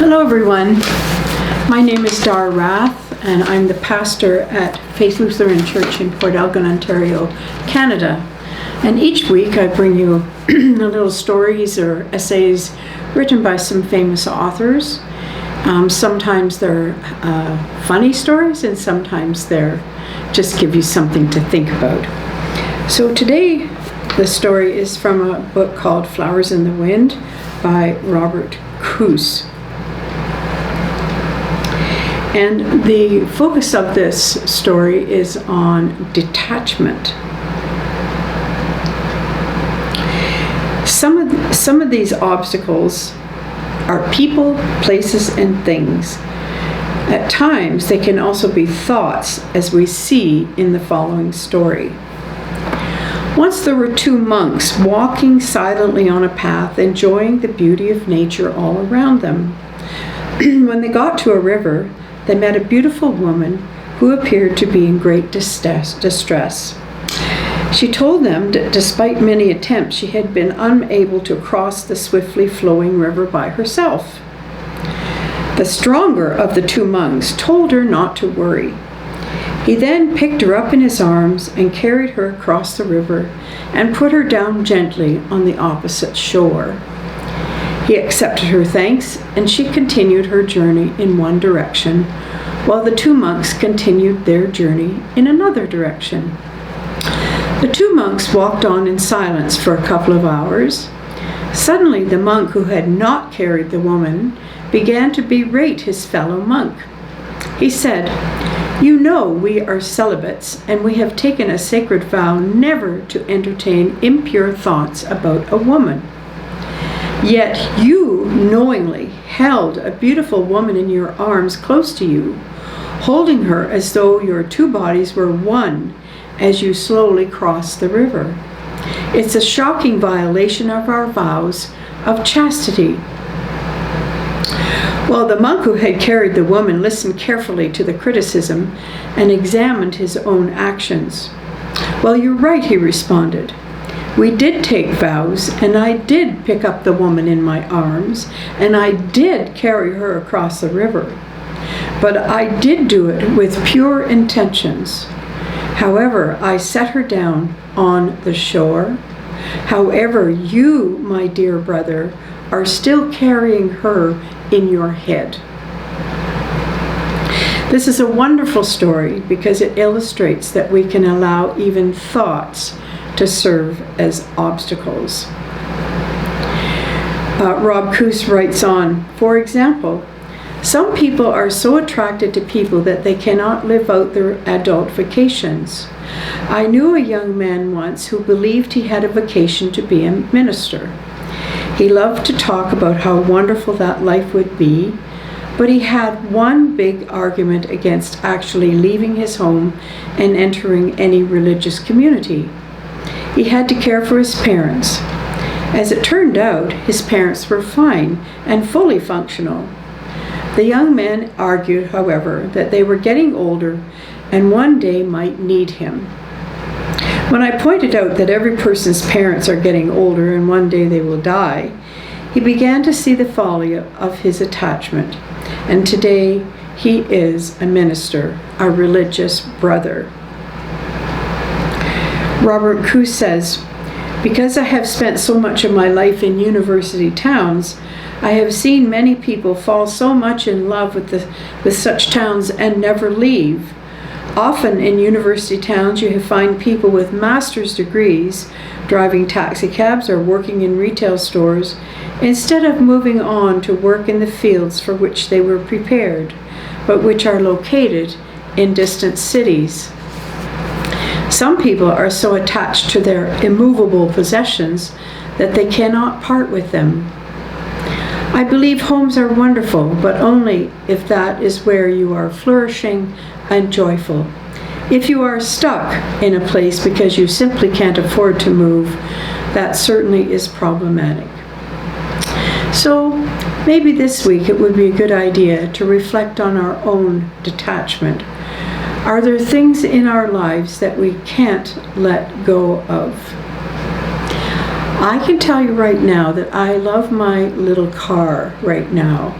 Hello everyone, my name is Dar Rath and I'm the pastor at Faith Lutheran Church in Port Elgin, Ontario, Canada. And each week I bring you little stories or essays written by some famous authors. Sometimes they're funny stories and sometimes they're just give you something to think about. So today the story is from a book called Flowers in the Wind by Robert Coos. And the focus of this story is on detachment. Some of these obstacles are people, places, and things. At times, they can also be thoughts, as we see in the following story. Once there were two monks walking silently on a path, enjoying the beauty of nature all around them. When they got to a river, they met a beautiful woman who appeared to be in great distress. She told them that despite many attempts, she had been unable to cross the swiftly flowing river by herself. The stronger of the two monks told her not to worry. He then picked her up in his arms and carried her across the river and put her down gently on the opposite shore. He accepted her thanks, and she continued her journey in one direction, while the two monks continued their journey in another direction. The two monks walked on in silence for a couple of hours. Suddenly, the monk who had not carried the woman began to berate his fellow monk. He said, "You know we are celibates, and we have taken a sacred vow never to entertain impure thoughts about a woman. Yet you knowingly held a beautiful woman in your arms close to you, holding her as though your two bodies were one as you slowly crossed the river. It's a shocking violation of our vows of chastity." Well, the monk who had carried the woman listened carefully to the criticism and examined his own actions. "Well, you're right," he responded. "We did take vows, and I did pick up the woman in my arms, and I did carry her across the river. But I did do it with pure intentions. However, I set her down on the shore. However, you, my dear brother, are still carrying her in your head." This is a wonderful story because it illustrates that we can allow even thoughts to serve as obstacles. Rob Coos writes on, "For example, some people are so attracted to people that they cannot live out their adult vacations. I knew a young man once who believed he had a vocation to be a minister. He loved to talk about how wonderful that life would be, but he had one big argument against actually leaving his home and entering any religious community. He had to care for his parents. As it turned out, his parents were fine and fully functional. The young man argued, however, that they were getting older and one day might need him. When I pointed out that every person's parents are getting older and one day they will die, he began to see the folly of his attachment, and today he is a minister, a religious brother." Robert Coos says, "Because I have spent so much of my life in university towns, I have seen many people fall so much in love with such towns and never leave. Often in university towns you find people with master's degrees driving taxi cabs or working in retail stores instead of moving on to work in the fields for which they were prepared, but which are located in distant cities. Some people are so attached to their immovable possessions that they cannot part with them. I believe homes are wonderful, but only if that is where you are flourishing and joyful. If you are stuck in a place because you simply can't afford to move, that certainly is problematic." So maybe this week it would be a good idea to reflect on our own detachment. Are there things in our lives that we can't let go of? I can tell you right now that I love my little car right now.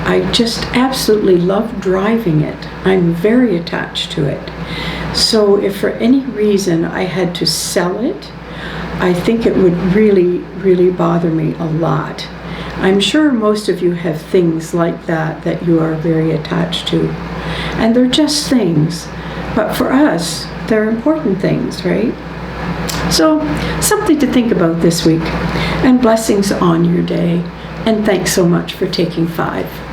I just absolutely love driving it. I'm very attached to it. So if for any reason I had to sell it, I think it would really, really bother me a lot. I'm sure most of you have things like that you are very attached to. And they're just things. But for us, they're important things, right? So, something to think about this week. And blessings on your day. And thanks so much for taking 5.